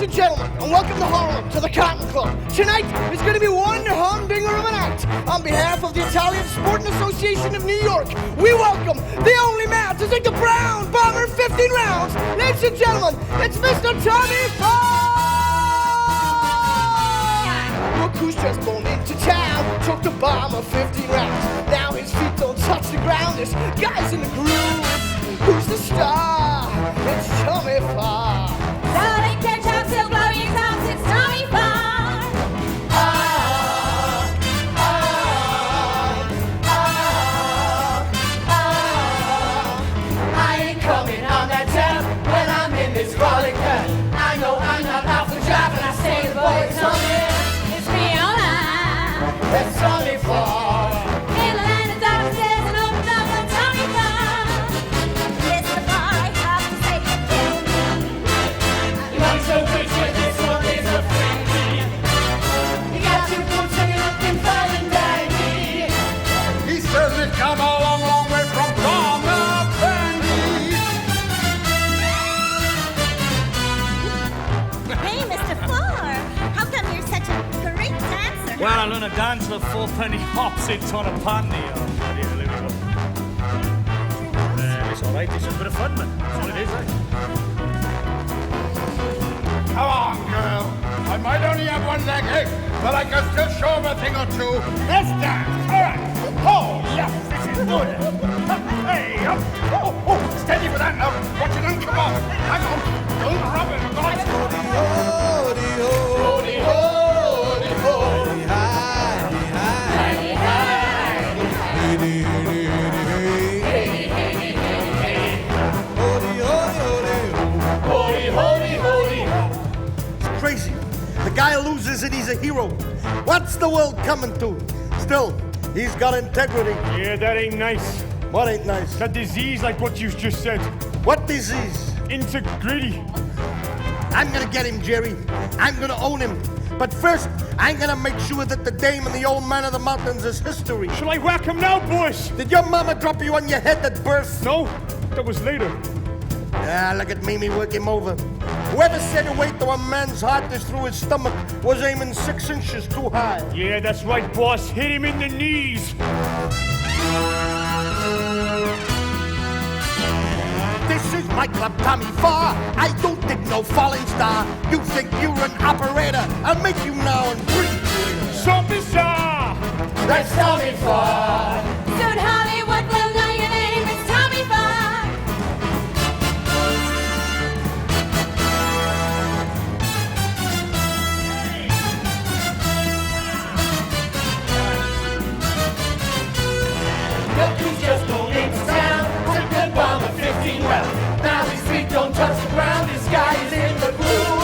Ladies and gentlemen, and welcome to Harlem, to the Cotton Club. Tonight is going to be one humdinger of an act. On behalf of the Italian Sporting Association of New York, we welcome the only man to take the Brown Bomber 15 rounds. Ladies and gentlemen, it's Mr. Tommy Ford! Look who's just blown into town, took the Bomber 15 rounds. Now his feet don't touch the ground, this guy's in the groove. Who's the star? It's Tommy Ford. Darling, catch up, still blowing sounds, it's Tommy Ford. I ain't coming on that tap when I'm in this rolling cut. I know I'm not off the job and I say the boy, it's Tommy. It's Fiona. It's Tommy Ford. In the land of dark stairs and open up the Tommy Ford. Yes, the bar, I have to say it kill me. You're so good, yeah, this one is a friendly. You got your boots and you're looking fine and dandy. He certainly come a long, long way from Farmer Brandy. Hey, Mr. Ford, how come you're such a great dancer? Well, I learned to dance with 4 penny hops into on a panty. It's all right. It's a bit of fun, man. That's what it is, right? Come on, girl. I might only have one leg, but I can still show him a thing or two. Let's dance. All right. Oh, yes, this is good. Hey, up. Oh, steady for that now. Watch it and come on. Hang on. Don't rub it. I'm going to Crazy. The guy loses and he's a hero. What's the world coming to? Still, he's got integrity. Yeah, that ain't nice. What ain't nice? That disease like what you just said. What disease? Integrity. I'm gonna get him, Jerry. I'm gonna own him. But first, I'm gonna make sure that the dame and the old man of the mountains is history. Shall I whack him now, boss? Did your mama drop you on your head at birth? No, that was later. Ah, look at Mimi work him over. Whoever said the weight to a man's heart is through his stomach was aiming 6 inches too high. Yeah, that's right, boss. Hit him in the knees. This is my club, Tommy Ford. I don't dig no falling star. You think you're an operator? I'll make you now and breathe. So bizarre. That's Tommy Ford. Soon Hollywood will know your name, it's Tommy Ford. Look who's just blown into town, took the Bomber 15 rounds. Now his feet don't touch the ground, this guy is in the groove.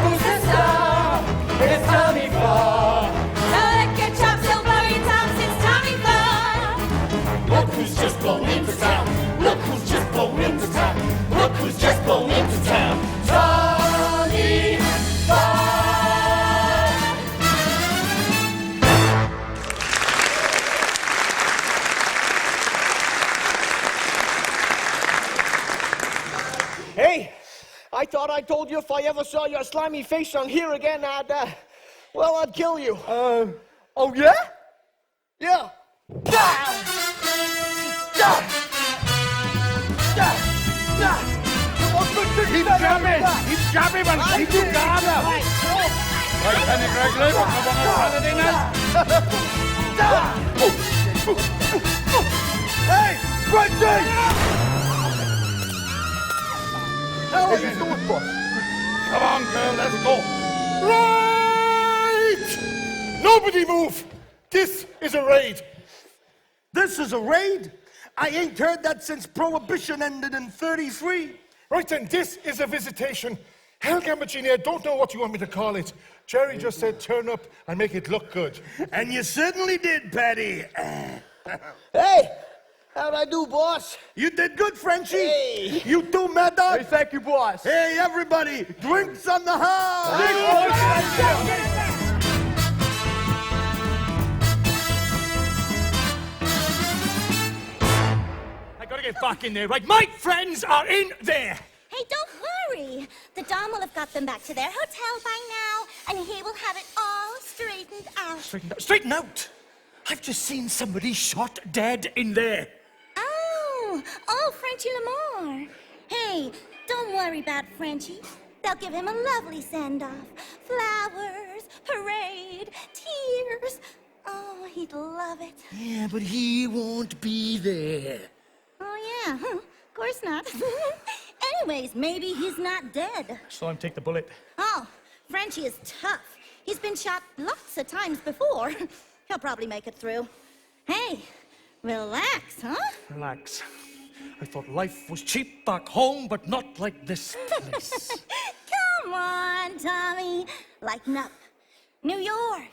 Who's the star? It's Tommy Ford. So lick your chops, still blowing tops, it's Tommy Ford. Look who's just blown into town. Look who's just blown into town. Look who's just blown into town. Tommy Ford. Hey, I thought I told you if I ever saw your slimy face on here again, I'd kill you. Oh yeah? Yeah. keep jabbing. Keep jabbing and keep you guard up. Right, Penny Gregley, we'll have one on Saturday night. Hey, Quentin! How are you doing, boss? Come on, girl, let's go. Right! Nobody move. This is a raid. This is a raid? I ain't heard that since Prohibition ended in 33. Right then, this is a visitation. Hell, Gambachini, I don't know what you want me to call it. Jerry just said turn up and make it look good. And you certainly did, Patty. Hey, how'd I do, boss? You did good, Frenchie. Hey. You too, Mad Dog. Hey, thank you, boss. Hey, everybody, drinks on the house. I gotta get back in there, right? My friends are in there. Hey, don't worry. worry. The Don will have got them back to their hotel by now, and he will have it all straightened out. Straighten out! I've just seen somebody shot dead in there. Oh, Frenchie Lamar. Hey, don't worry about Frenchie. They'll give him a lovely send-off. Flowers, parade, tears. Oh, he'd love it. Yeah, but he won't be there. Oh, yeah, of course not. Anyways, maybe he's not dead. So I'm take the bullet. Oh, Frenchie is tough. He's been shot lots of times before. He'll probably make it through. Hey, relax, huh? Relax. I thought life was cheap back home, but not like this place. Come on, Tommy. Lighten up. New York.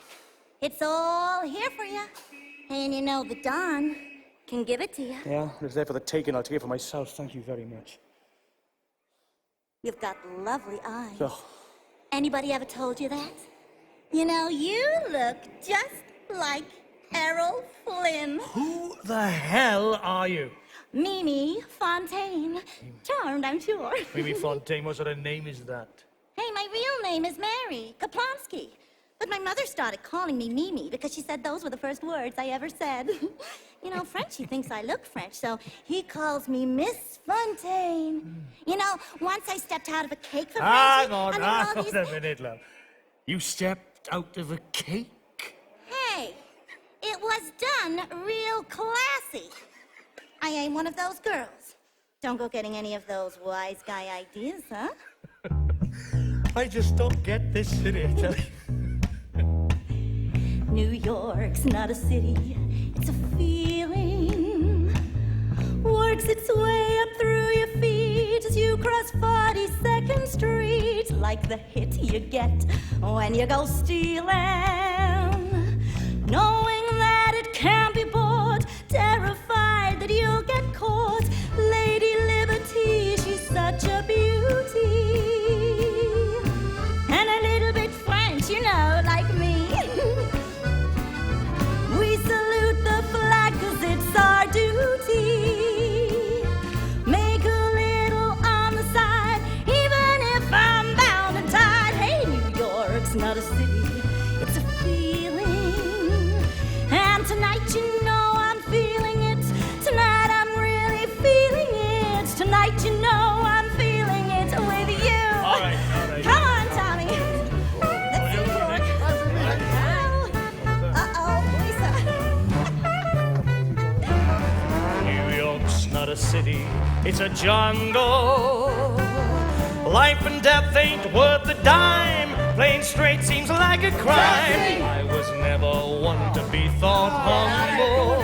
It's all here for you. And you know the Don can give it to you. Yeah, it's there for the taking. I'll take it for myself. Thank you very much. You've got lovely eyes. Oh. Anybody ever told you that? You know, you look just like Errol Flynn. Who the hell are you? Mimi Fontaine. Charmed, I'm sure. Mimi Fontaine, what sort of name is that? Hey, my real name is Mary Kaplonsky. But my mother started calling me Mimi because she said those were the first words I ever said. You know, Frenchie thinks I look French, so he calls me Miss Fontaine. You know, once I stepped out of a cake for Frenchie. Hang on these... a minute, love. You stepped out of a cake? Hey, it was done real classy. I ain't one of those girls. Don't go getting any of those wise guy ideas, huh? I just don't get this city, I tell you. New York's not a city, it's a feeling. Works its way up through your feet as you cross 42nd Street, like the hit you get when you go stealing. Knowing that it can't be bought, terrified that you'll get caught. Lady Liberty, she's such a beauty. And a little bit French, you know, like me. We salute the flag 'cause it's our duty. Make a little on the side, even if I'm bound and tied. Hey, New York's not a city, it's a feeling. And tonight you know I'm feeling it. Tonight I'm really feeling it. Tonight you know I'm feeling it with you. All right. Come on, Tommy. Let's see New York. Uh-oh, Lisa. New York's not a city, it's a jungle. Life and death ain't worth a dime. Playing straight seems like a crime. I was never one to be thought humble.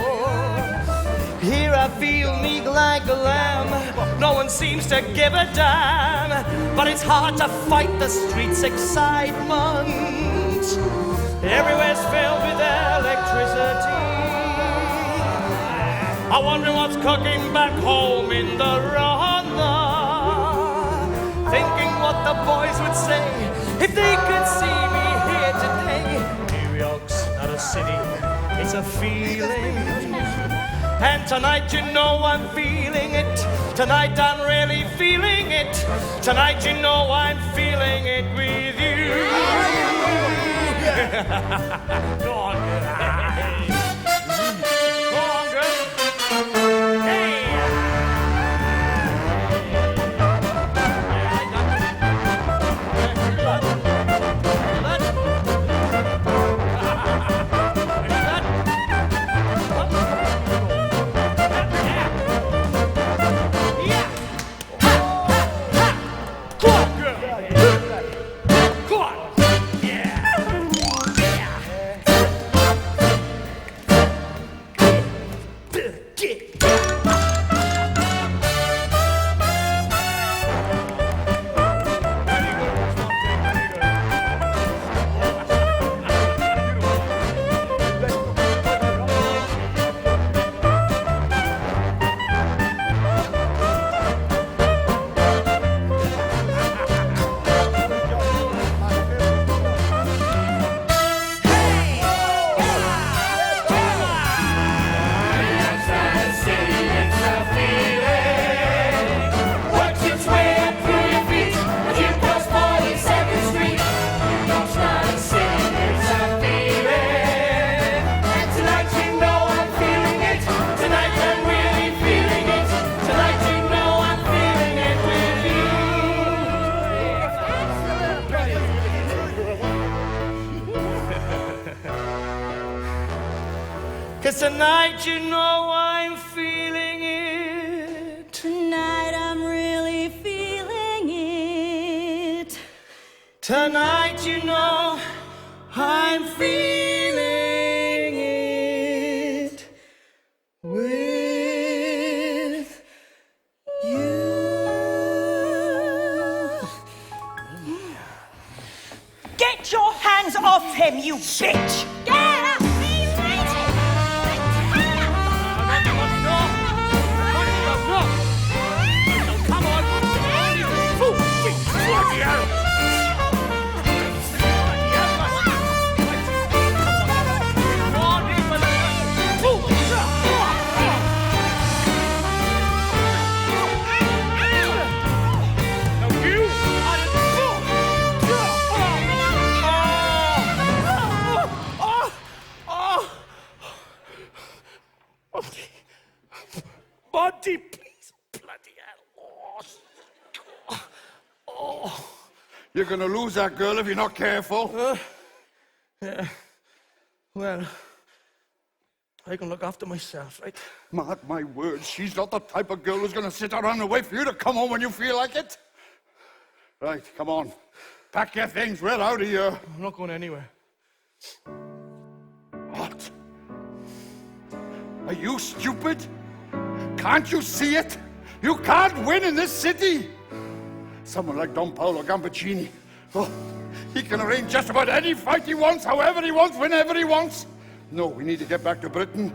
Here I feel meek like a lamb. No one seems to give a damn. But it's hard to fight the streets' excitement. Everywhere's filled with electricity. I wonder what's cooking back home in the Rhondda. Thinking what the boys would say if they could see me here today. New York's not a city, it's a feeling. And tonight you know I'm feeling it. Tonight I'm really feeling it. Tonight you know I'm feeling it with you. Go on, girl. Go on, girl. Hey. Tonight you know I'm feeling it. Tonight I'm really feeling it. Tonight you know I'm feeling it with you. Get your hands off him, you bitch! Get up! Come on! Bloody hell! Monty, please, bloody hell. You're gonna lose that girl if you're not careful. Yeah. Well, I can look after myself, right? Mark my words, she's not the type of girl who's gonna sit around and wait for you to come home when you feel like it. Right, come on. Pack your things, we're out of here. I'm not going anywhere. What? Are you stupid? Can't you see it? You can't win in this city. Someone like Don Paolo Gambaccini, oh, he can arrange just about any fight he wants, however he wants, whenever he wants. No, we need to get back to Britain.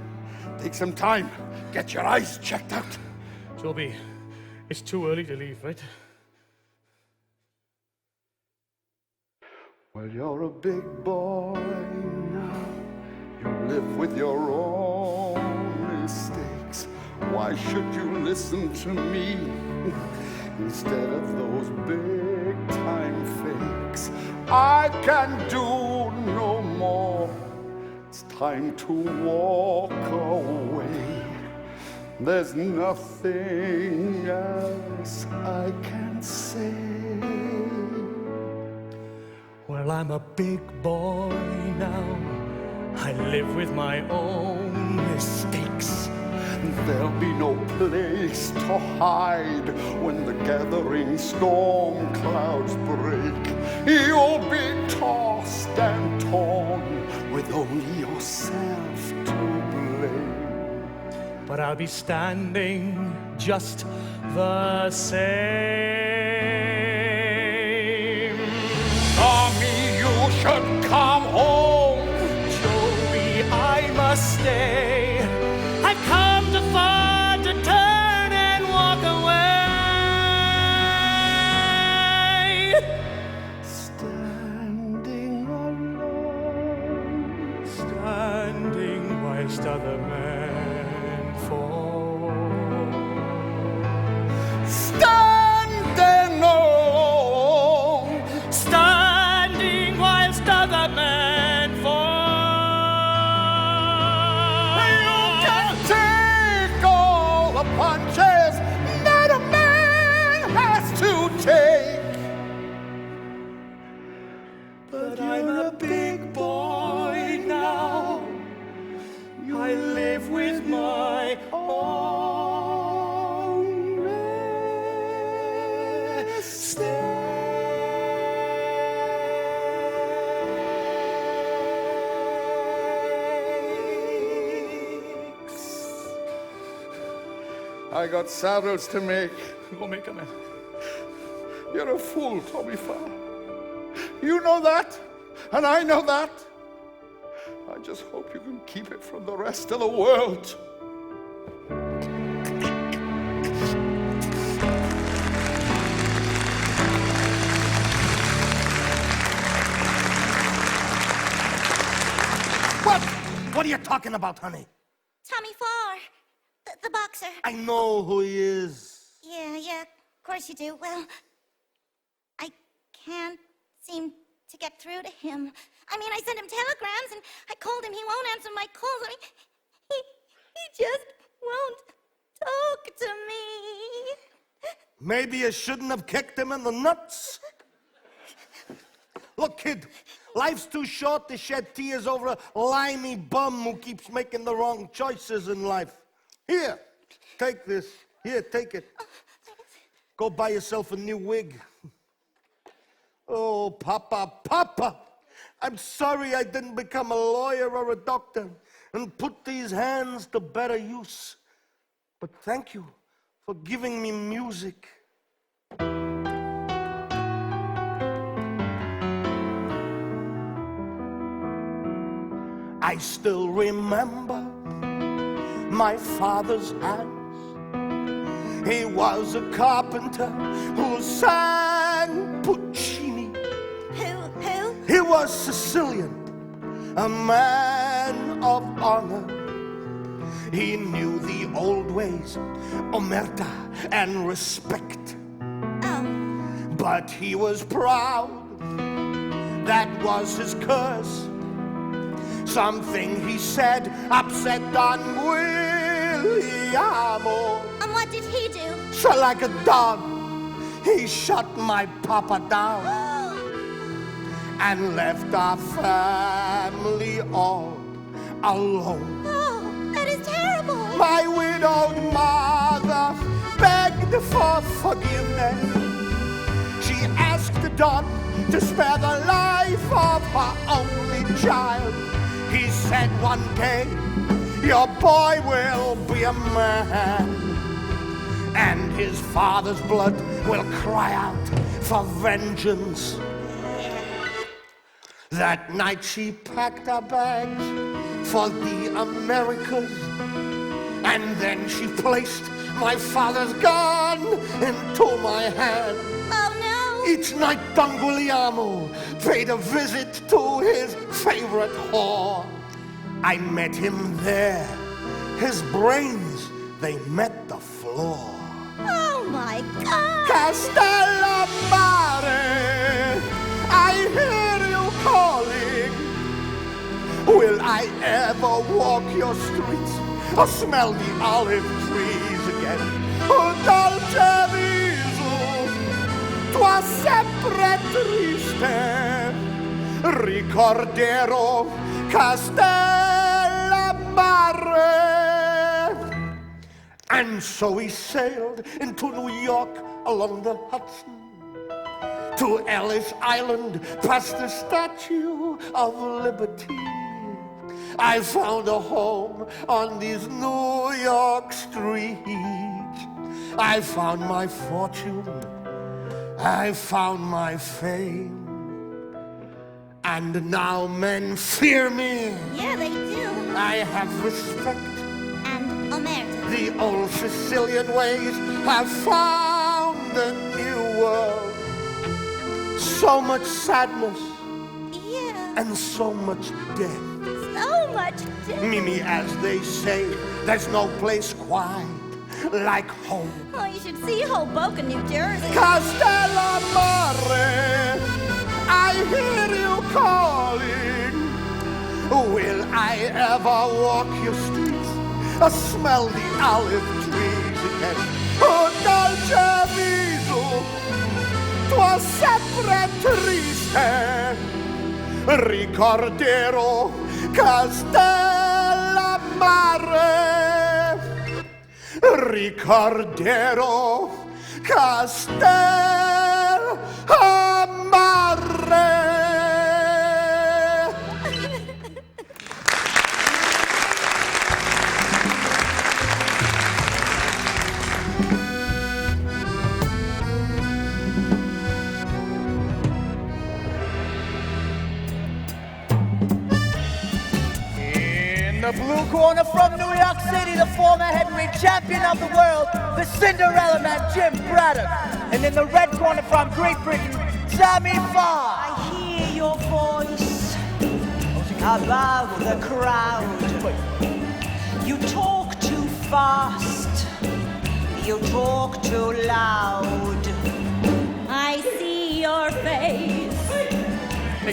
Take some time. Get your eyes checked out. Joby, it's too early to leave, right? Well, you're a big boy now. You live with your own mistakes. Why should you listen to me instead of those big-time fakes? I can do no more. It's time to walk away. There's nothing else I can say. Well, I'm a big boy now. I live with my own mistakes. There'll be no place to hide when the gathering storm clouds break. You'll be tossed and torn with only yourself to blame. But I'll be standing just the same. Tommy, you should come home. Joey, I must stay. I've come too far to turn and walk away. Standing alone. Standing whilst other men fall. Standing alone. Standing whilst other men fall. Take all the punches that a man has to take. But I'm a big boy now. I live with my own mistakes. I got saddles to make. Go make 'em, man. You're a fool, Tommy Farr. You know that, and I know that. I just hope you can keep it from the rest of the world. What are you talking about, honey? Tommy Farr, the boxer. I know who he is. Yeah, of course you do. Well, I can't seem to get through to him. I mean, I sent him telegrams and I called him. He won't answer my calls. I mean, he just won't talk to me. Maybe you shouldn't have kicked him in the nuts. Look, kid, Life's too short to shed tears over a limey bum who keeps making the wrong choices in life. Here, take this. Here, take it. Go buy yourself a new wig. Oh, Papa, I'm sorry I didn't become a lawyer or a doctor and put these hands to better use. But thank you for giving me music. I still remember my father's hands. He was a carpenter who sang Puccini. Who? He was Sicilian, a man of honor. He knew the old ways, omerta and respect. Oh. But he was proud, that was his curse. Something he said upset Don Guglielmo. And what did he do? So like a dog, he shut my papa down and left our family all alone. Oh, that is terrible. My widowed mother begged for forgiveness. She asked Don to spare the life of her only child. He said one day, your boy will be a man, and his father's blood will cry out for vengeance. That night she packed her bags for the Americas, and then she placed my father's gun into my hand. Oh no! Each night Don Guglielmo paid a visit to his favorite whore. I met him there. His brains, they met the floor. Oh my God! Castellamare, I hear you calling. Will I ever walk your streets or smell the olive trees again? Oh, dolce viso, tua sempre triste. Ricorderò Castellamare. And so he sailed into New York along the Hudson, to Ellis Island, past the Statue of Liberty. I found a home on these New York streets. I found my fortune, I found my fame, and now men fear me. Yeah, they do. I have respect. And omerta. The old Sicilian ways have found a new world. So much sadness Yeah. and so much death. So much death. Mimi, as they say, there's no place quite like home. Oh, you should see Hoboken, New Jersey. Castellamare, I hear you calling. Will I ever walk your streets or smell the olive trees again? Oh, dolce viso, tua sempre triste. Ricorderò Castellamare. Ricorderò Castellamare. In the blue corner from New York City, the former heavyweight champion of the world, the Cinderella Man, Jim Braddock. And in the red corner from Great Britain, Sammy Farr. I hear your voice above the crowd. You talk too fast. You talk too loud. I see your face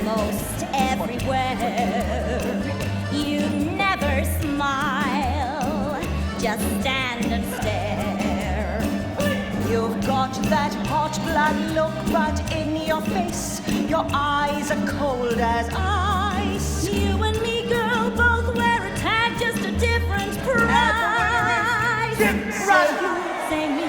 most everywhere. You never smile, just stand and stare. You've got that hot blood look, but in your face, your eyes are cold as ice. You and me, girl, both wear a tag, just a different price. Say me,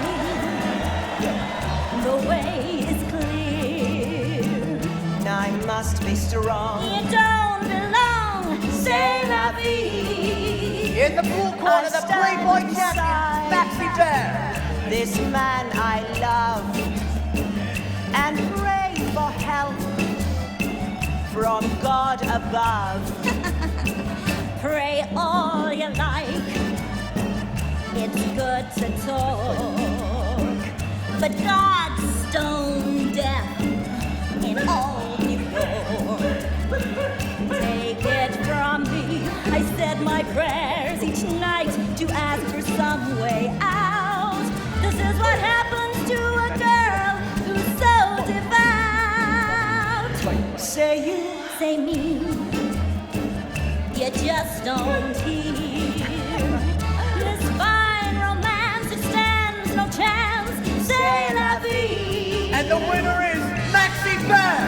the way is clear. I must be strong. You don't belong, c'est la vie. In the blue corner, the Playboy champion, Maxi Bear. This man I love and pray for help from God above. Pray all you like, it's good to talk, but God's stone deaf in all New York. Take it from me, I said my prayers each night to ask for some way out. This is what happens to a girl who's so devout. Say you, Say me, you just don't hear. This fine romance, it stands no chance. C'est la vie. And the winner is Maxi Bear.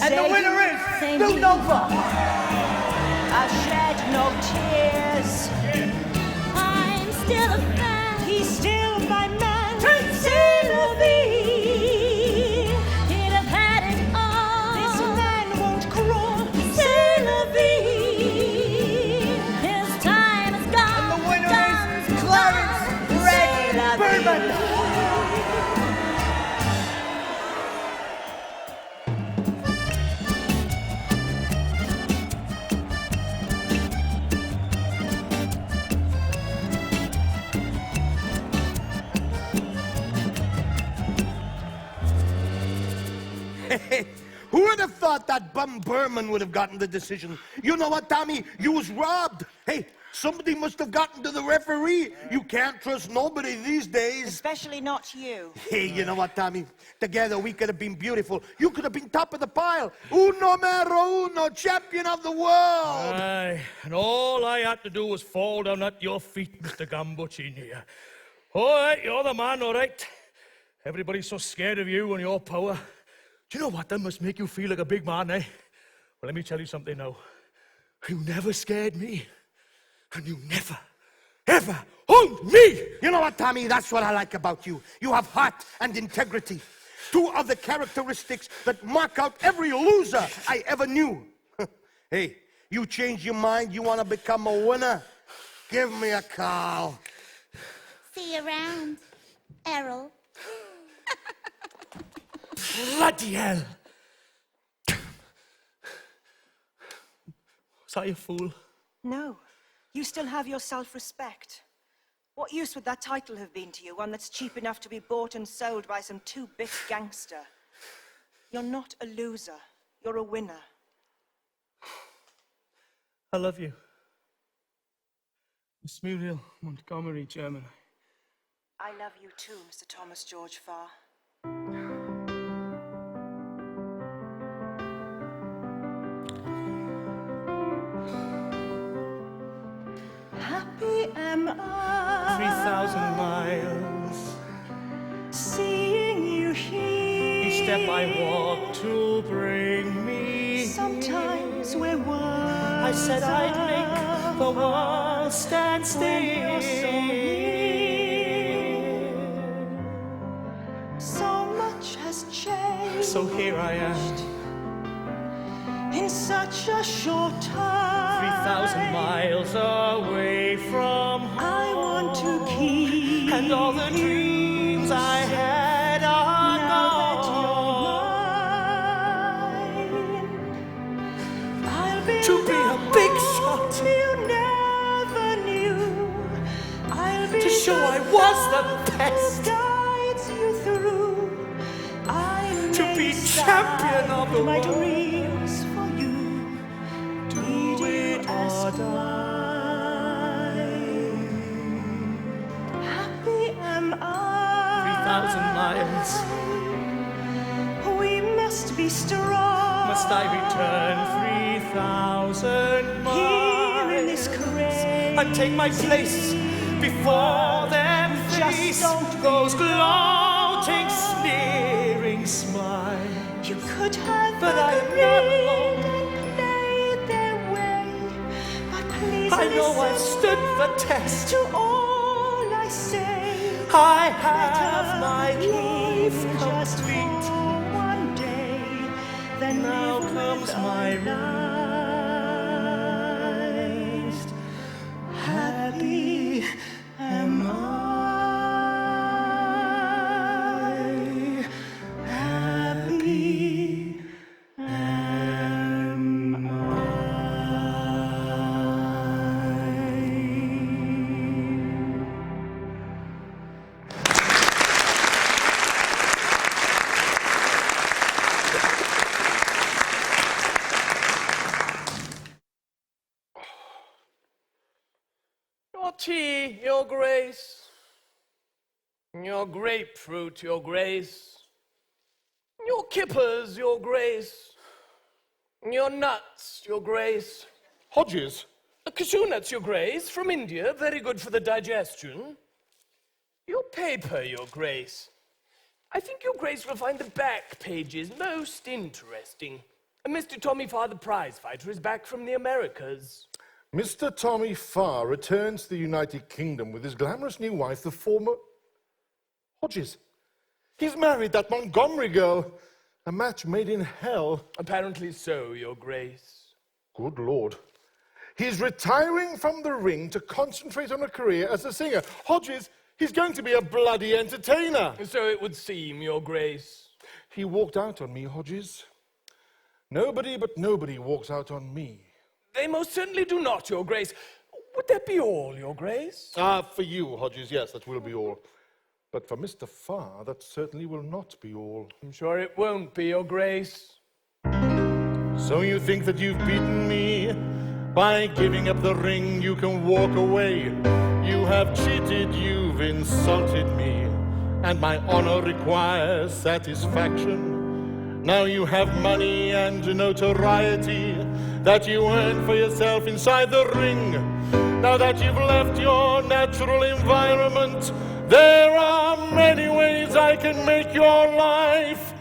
And the winner is Say Blue me. Nova. I shed no tears. I'm still a fan. He's still my man. C'est la vie. He'd have had it all. This man won't crawl. C'est la vie. His time is gone. And the winner Done. is Clarence Red Berman. Hey, who would have thought that bum Berman would have gotten the decision? You know what, Tommy? You was robbed. Hey, somebody must have gotten to the referee. You can't trust nobody these days. Especially not you. Hey, you know what, Tommy? Together we could have been beautiful. You could have been top of the pile. Uno mero uno, champion of the world. Aye, and all I had to do was fall down at your feet, Mr. Gambuccini. All right, you're the man, all right. Everybody's so scared of you and your power. Do you know what? That must make you feel like a big man, eh? Well, let me tell you something now. You never scared me, and you never, ever owned me. You know what, Tommy? That's what I like about you. You have heart and integrity. Two of the characteristics that mark out every loser I ever knew. Hey, you change your mind, you want to become a winner? Give me a call. See you around, Errol. Bloody hell. Was I a fool? No, you still have your self-respect. What use would that title have been to you, one that's cheap enough to be bought and sold by some two-bit gangster? You're not a loser, you're a winner. I love you. Miss Muriel, Montgomery, Germany. I love you too, Mr. Thomas George Farr. Happy am I 3,000 miles. seeing you here. Each step I walk to bring me. Sometimes we're one. I said I'd make the world stand still. So much has changed So here I am, in such a short time. 3,000 miles away from home. I want to keep And all the dreams I had are now that gone. you're mine. I'll be To be a big shot, you never knew. I'll be to show I was the best, guides you through. I to be champion of the my world. dreams for you. Do it or die. Happy am I. 3,000 miles. We must be be strong. Must I return 3,000 miles Here in this craze and take my place before them Just face don't those gloating, sneering smiles? You could have But I am not alone. and made their way. But please I know listen I've stood the test. to all I say. I have my Life life just complete. for one day. Then Now live comes with my realized. Happy am I. Happy am I. Your tea, Your Grace. Your grapefruit, Your Grace. Your kippers, Your Grace. Your nuts, Your Grace. Hodges, Cashew nuts, Your Grace, from India, very good for the digestion. Your paper, Your Grace. I think Your Grace will find the back pages most interesting. Mr. Tommy Farr, the prize fighter, is back from the Americas. Mr. Tommy Farr returns to the United Kingdom with his glamorous new wife, the former... Hodges. He's married that Montgomery girl. A match made in hell. Apparently so, Your Grace. Good Lord. He's retiring from the ring to concentrate on a career as a singer. Hodges, he's going to be a bloody entertainer. So it would seem, Your Grace. He walked out on me, Hodges. Nobody but nobody walks out on me. They most certainly do not, Your Grace. Would that be all, Your Grace? For you, Hodges, yes, that will be all. But for Mr. Farr, that certainly will not be all. I'm sure it won't be, Your Grace. So you think that you've beaten me? By giving up the ring, you can walk away. You have cheated, you've insulted me, and my honor requires satisfaction. Now you have money and notoriety that you earned for yourself inside the ring. Now that you've left your natural environment, there are many ways I can make your life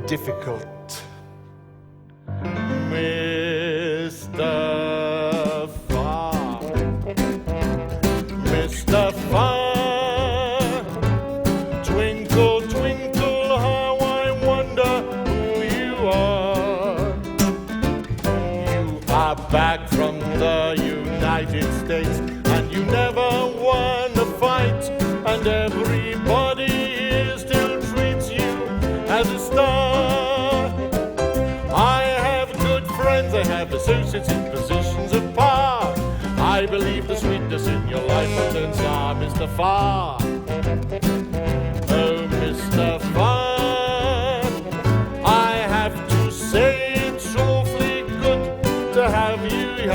difficult. Mr. Farr, Mr. Farr, twinkle, twinkle, how I wonder who you are. You are back from the United States, and you never won a fight, and everybody here still treats you as a star. I have good friends, I have associates in positions of power. I believe the sweetness in your life returns sour, Mr. Farr. Oh, Mr. Farr, I have to say it's awfully good to have you here.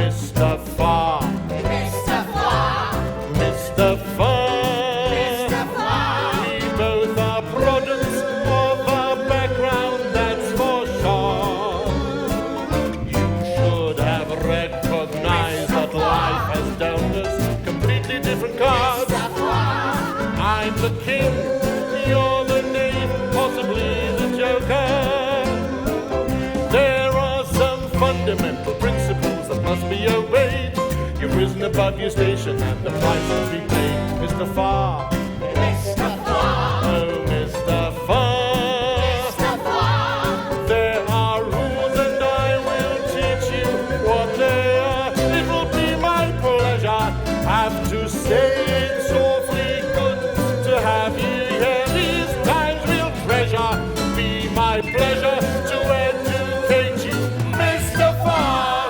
Mr. Farr, Mr. Farr, Mr. Farr, Mr. Farr. we both are products of our background, that's for sure. You should have recognized that life has dealt us completely different cards. I'm the king, you're the knave, possibly the joker. There are some fundamental principles that must be obeyed. You've risen above your station and the price must be paid. Mr. Farr, Mr. Farr, oh Mr. Farr, Mr. Farr. there are rules and I will teach you what they are. It will be my pleasure, have to say it's awfully good to have you here. These times we'll treasure, be my pleasure to educate you, Mr. Farr.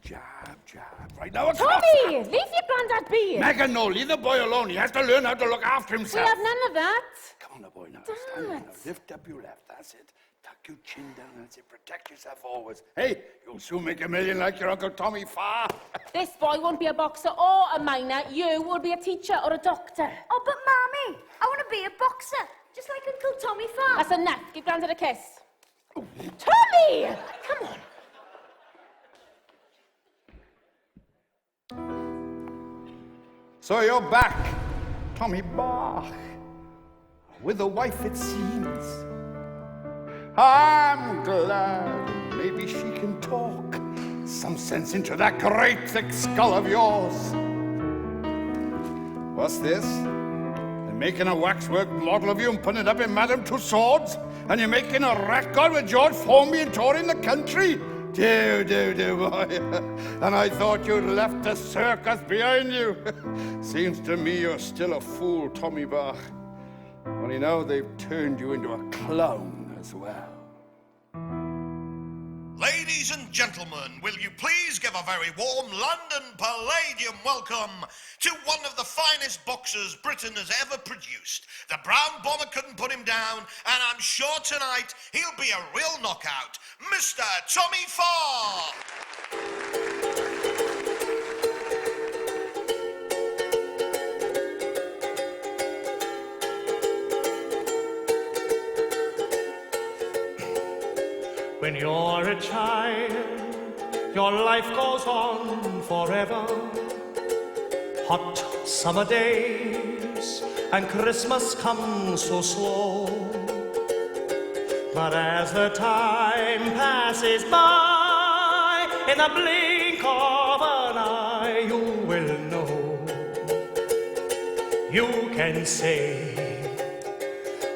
Jab, jab. Right now, it's Tommy, leave your granddad be. Megan, no, leave the boy alone. He has to learn how to look after We himself. have none of that. Come on, now, boy, now. Stand there now. Lift up your left. That's it. Tuck your chin down and say, protect yourself always. Hey, you'll soon make $1 million like your Uncle Tommy Farr. This boy won't be a boxer or a miner. You will be a teacher or a doctor. Oh, but Mommy, I want to be a boxer, just like Uncle Tommy Farr. That's enough. Give Grandad a kiss. Tommy! Come on. So you're back, Tommy Bach, with a wife it seems. I'm glad maybe she can talk some sense into that great thick skull of yours. What's this? They're making a waxwork model of you and putting it up in Madame Tussauds? And you're making a record with George Formby and touring the country? Do, boy. And I thought you'd left the circus behind you. Seems to me you're still a fool, Tommy Bach. Only now they've turned you into a clown as well. Ladies and gentlemen, will you please give a very warm London Palladium welcome to one of the finest boxers Britain has ever produced. The Brown Bomber couldn't put him down, and I'm sure tonight he'll be a real knockout, Mr. Tommy Farr. When you're a child, your life goes on forever. Hot summer days and Christmas comes so slow. But as the time passes by, in the blink of an eye, you will know. You can say,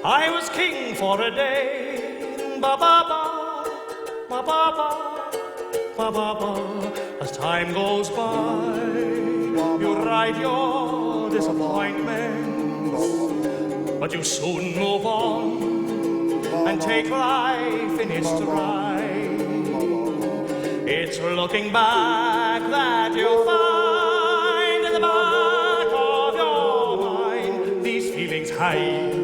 I was king for a day, ba-ba-ba. Ba-ba-ba, ba-ba-ba. As time goes by, you ride your disappointments, but you soon move on and take life in its stride. It's looking back that you find in the back of your mind these feelings hide.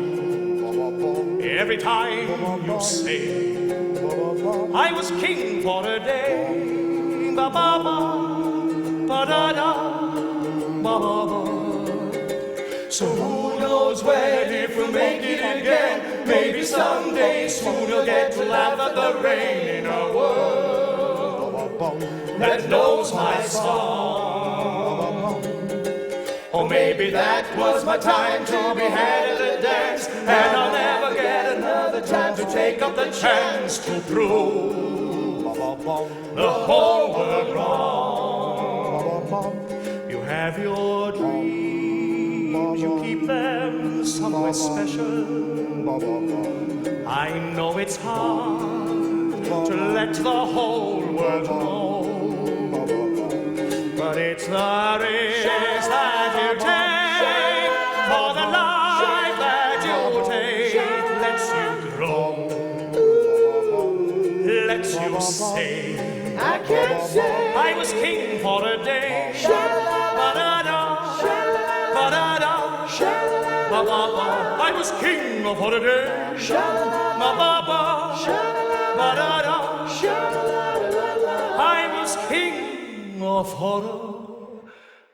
Every time you say, I was king for a day, ba-ba-ba, ba-da-da, ba-ba-ba. So who knows when, if we'll make it again, maybe someday soon you'll get to laugh at the rain in a world that knows my song. Or maybe that was my time to be had at the dance, and I'll never get another time to take up the chance to prove the whole world wrong. You have your dreams, you keep them somewhere special. I know it's hard to let the whole world know, but it's the risk that you take for the life that you take. Lets you grow, lets you say, I can't say I was king for a day. Ba-da-da, ba-da-da, ba-ba-ba. I was king for a day. Ba-ba-ba, ba-da-da. I was king for a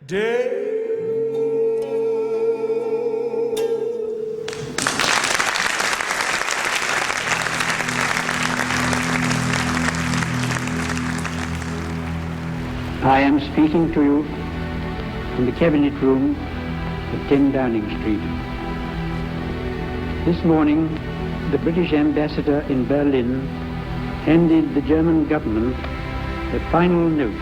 day. I am speaking to you from the Cabinet Room at 10 Downing Street. This morning, the British ambassador in Berlin handed the German government a final note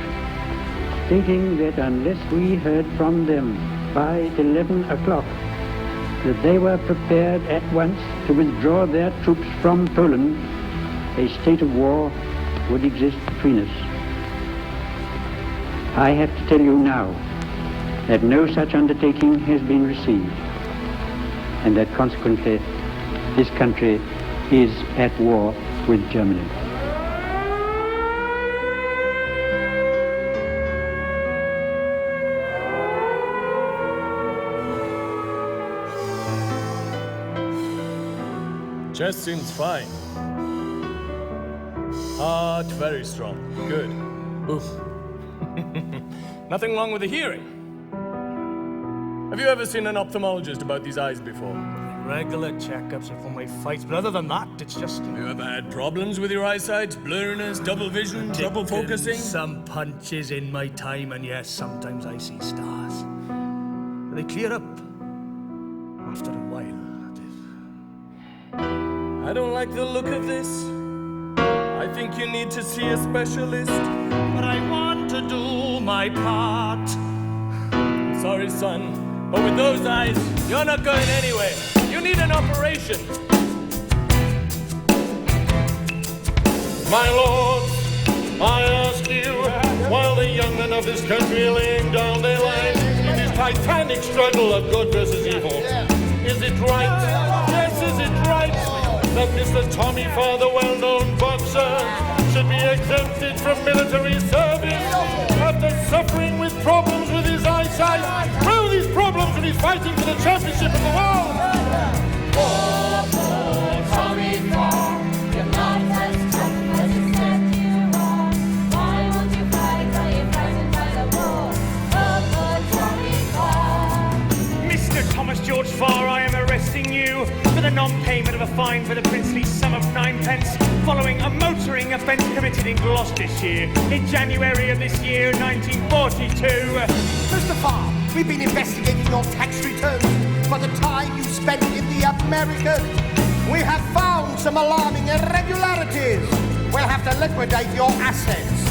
stating that unless we heard from them by 11 o'clock, that they were prepared at once to withdraw their troops from Poland, a state of war would exist between us. I have to tell you now that no such undertaking has been received, and that consequently this country is at war with Germany. Just seems fine. Heart very strong. Good. Oof. Nothing wrong with the hearing. Have you ever seen an ophthalmologist about these eyes before? Regular checkups are for my fights, but other than that, it's just... Have you ever had problems with your eyesight? Blurriness, double vision, trouble focusing? Some punches in my time, and yes, sometimes I see stars. But they clear up after a while, that is. I don't like the look of this. I think you need to see a specialist. But I want to do my part. Sorry, son, but with those eyes, you're not going anywhere. You need an operation. My lords, I ask you, while the young men of this country are laying down their lives in this titanic struggle of good versus evil, is it right, yes, is it right, that Mr. Tommy Farr, the well-known boxer, should be exempted from military service after suffering with problems with his eyesight? Where are these problems when he's fighting for the championship of the world? Poor, poor Tommy Farr, you're not as tough as you said you are. Why won't you fight? Are you frightened by the war? Poor, poor Tommy Farr. Mr. Thomas George Farr, I am arresting you for the non-payment of a fine for the princely sum of 9p following a motoring offence committed in Gloucestershire in January of this year, 1942. Mr. Farr, we've been investigating your tax returns for the time you spent in the Americas. We have found some alarming irregularities. We'll have to liquidate your assets.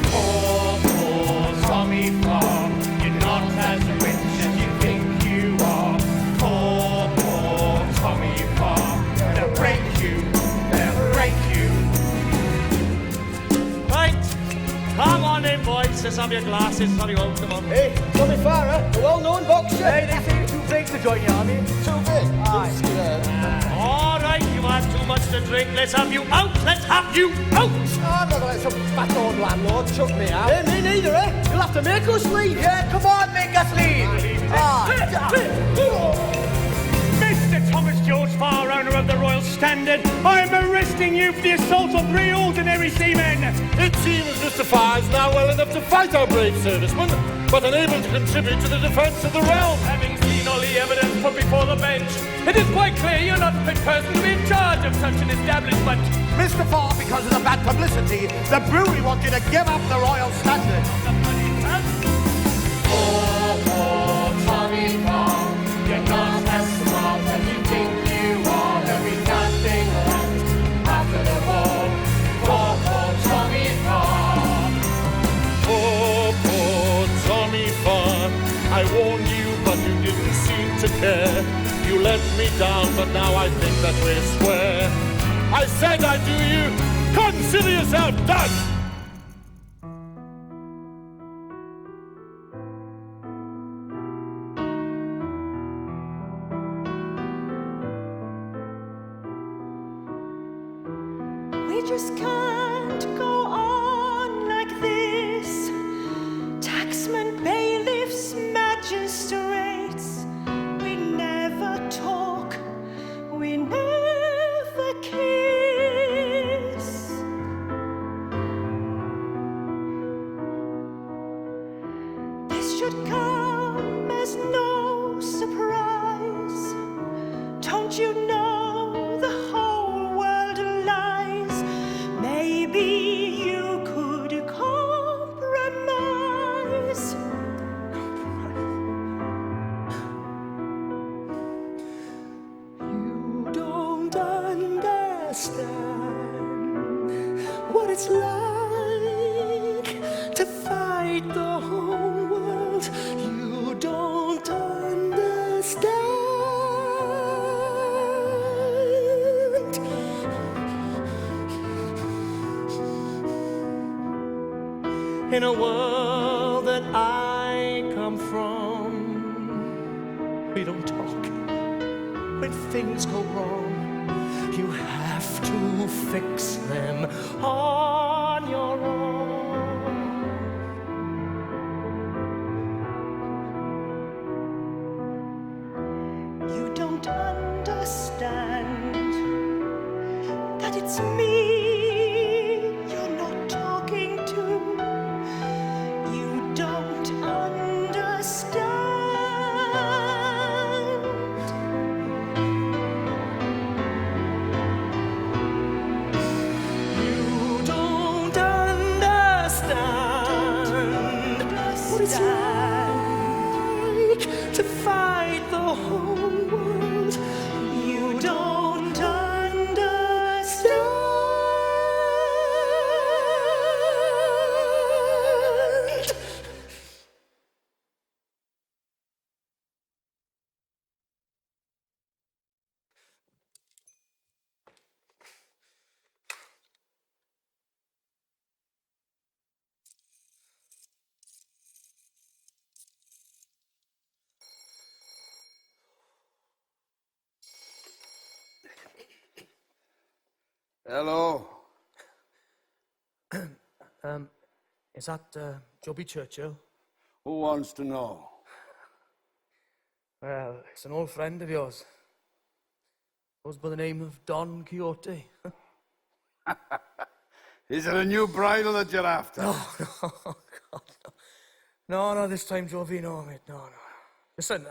Poor, poor Tommy Farr, you're not as rich as you think you are. Poor, poor Tommy Farr, they'll break you, they'll break you. Right, come on in, boys. Let's have your glasses. Have you all? Come on. Hey, Tommy Farr, a well-known boxer. Hey, they say you're too big to join the army. Too big. Aye. All right, you had too much to drink. Let's have you out. Let's have you out. I'm not gonna let some fat old landlord chuck me out. Hey, me neither, eh? You'll have to make us leave. Yeah, come on, make us leave. Mr. Thomas George Farr, owner of the Royal Standard, I am arresting you for the assault on 3 ordinary seamen. It seems Mr. Farr is now well enough to fight our brave servicemen, but unable to contribute to the defence of the realm. Having seen all the evidence put before the bench, it is quite clear you're not the fit person to be in charge of such an establishment. Mr. Farr, because of the bad publicity, the brewery want you to give up the Royal Standard. Poor, poor Tommy Farr, you're not as smart as you think you are. There'll be nothing left after the war. Poor, poor Tommy Farr. Poor, poor Tommy Farr, I warned you, but you didn't seem to care. You let me down, but now I think that we're square. I said I'd do you. Consider yourself done. We just can't go on like this. Taxmen, bailiffs, magistrates. We never talk, we never kiss. This should come as no surprise. Don't you know the whole world lies? Maybe you could compromise. You don't understand what it's like to fight the whole world. You don't understand. In a world that I come from, we don't talk. When things go wrong, you have to fix them on your own. You don't understand that it's me Hello. Is that Joby Churchill? Who wants to know? Well, it's an old friend of yours. Goes by the name of Don Quixote. Is it a new bridle that you're after? No, God, no. No, this time, Joby, no, mate, no. Listen,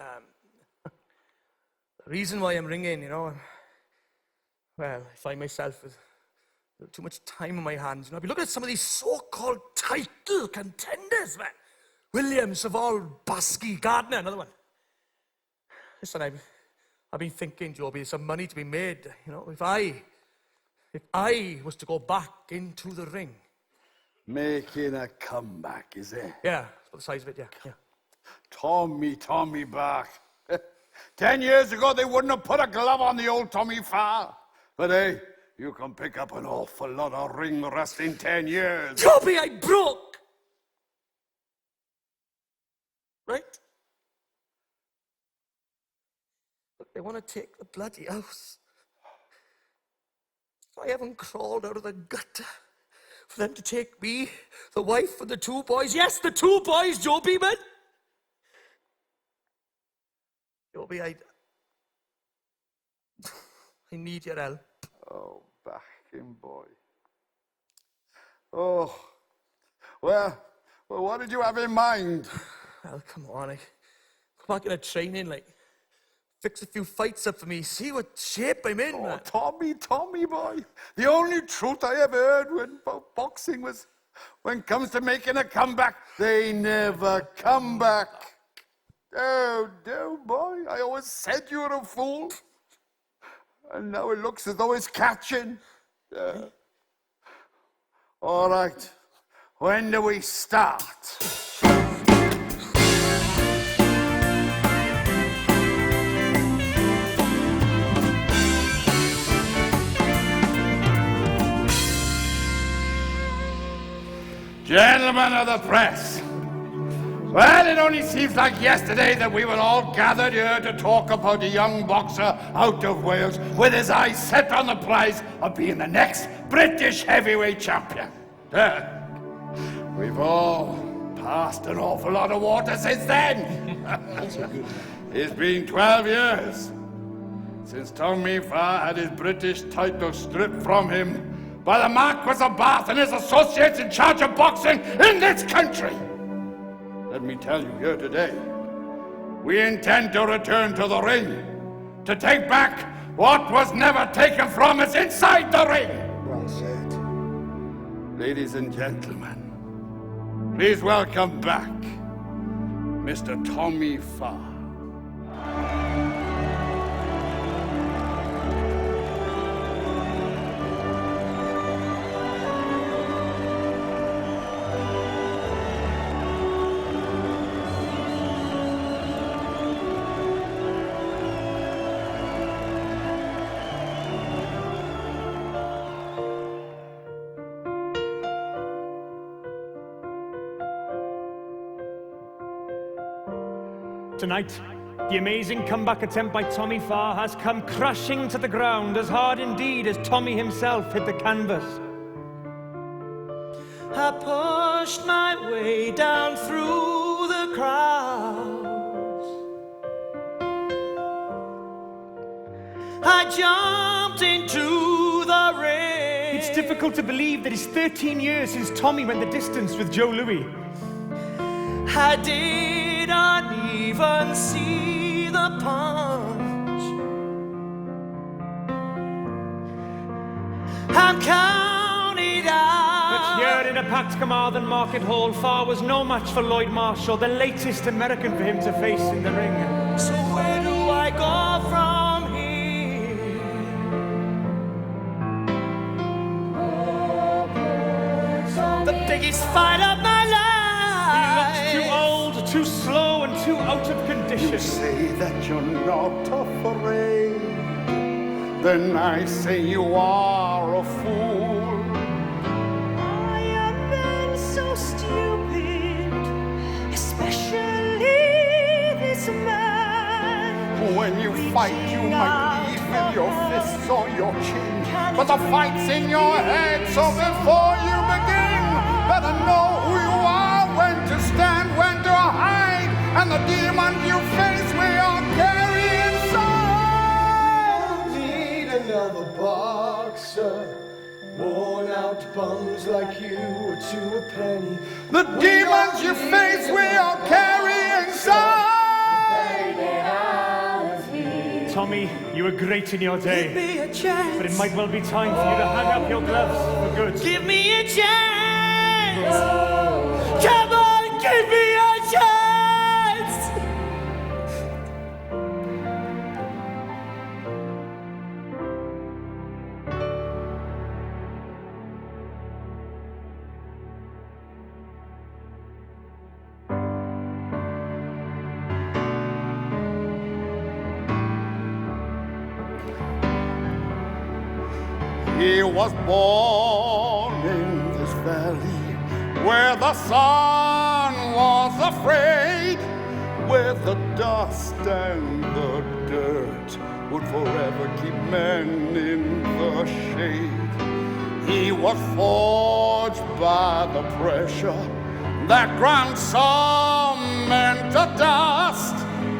the reason why I'm ringing, well, I find myself with too much time on my hands. I've been looking at some of these so-called title contenders, man. Williams, Savall, Baskey, Gardner, another one. Listen, I've been thinking, Joby, there's some money to be made. If I was to go back into the ring. Making a comeback, is it? Yeah, that's what the size of it, yeah. Tommy back. 10 years ago, they wouldn't have put a glove on the old Tommy Farr. But hey, you can pick up an awful lot of ring rust in 10 years. Joby, I broke! Right? Look, they want to take the bloody house. I haven't crawled out of the gutter for them to take me, the wife, and the two boys. Yes, the two boys, Joby, man. Joby, I need your help. Oh, back him, boy. Oh, well, what did you have in mind? Well, come on, I go back in a training, fix a few fights up for me, see what shape I'm in, man. Tommy, boy. The only truth I ever heard about boxing was when it comes to making a comeback, they never come back. Oh, no, boy. I always said you were a fool. And now it looks as though it's catching. All right. When do we start? Gentlemen of the press, well, it only seems like yesterday that we were all gathered here to talk about a young boxer out of Wales with his eyes set on the prize of being the next British heavyweight champion. We've all passed an awful lot of water since then. It's been 12 years since Tommy Farr had his British title stripped from him by the Marquis of Bath and his associates in charge of boxing in this country. Let me tell you here today, we intend to return to the ring, to take back what was never taken from us inside the ring. Well said. Ladies and gentlemen, please welcome back Mr. Tommy Farr. Tonight, the amazing comeback attempt by Tommy Farr has come crashing to the ground as hard indeed as Tommy himself hit the canvas. I pushed my way down through the crowds. I jumped into the ring. It's difficult to believe that it's 13 years since Tommy went the distance with Joe Louis. I did not even see the punch. I'm counted out. But here in a packed Carmarthen Market Hall, Farr was no match for Lloyd Marshall, the latest American for him to face in the ring. So where do I go from here? The biggest fight of my life. He looks too old, too slow, and too out of condition. You say that you're not afraid, then I say you are a fool. I am then so stupid, especially this man. When you fight, you might leave him your fists or your chin, but the fight's in your head. So before you begin, better know who you are, when to stand, when to hide, and the demons you face we all carry inside. We don't need another boxer, worn out bums like you or to a penny. The demons you face we all carry inside. Tommy, you were great in your day. Give me a chance. But it might well be time for you to hang up your gloves for good. Give me a chance. Come on, give me a chance. He was born in this valley where the sun was afraid, where the dust and the dirt would forever keep men in the shade. He was forged by the pressure that ground some men to dust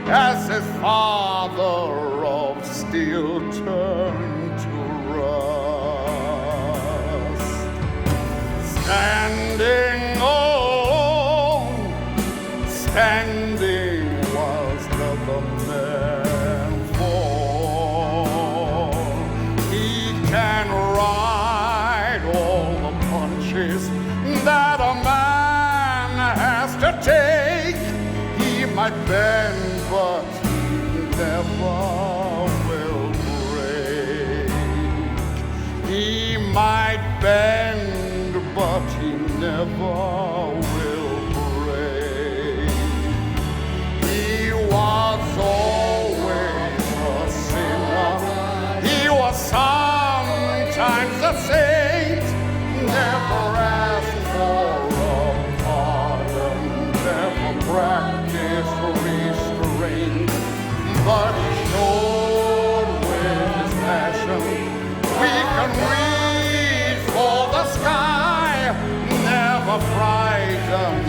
as his father of steel turned to rust. Standing alone, standing was the man fall. He can ride all the punches that a man has to take. He might bend, but he never will break. He might bend, but he never will break. He was always a sinner. He was sometimes a saint. Never asked for a pardon. Never practiced restraint. But he showed with his passion we can reach for the sky. Never frightened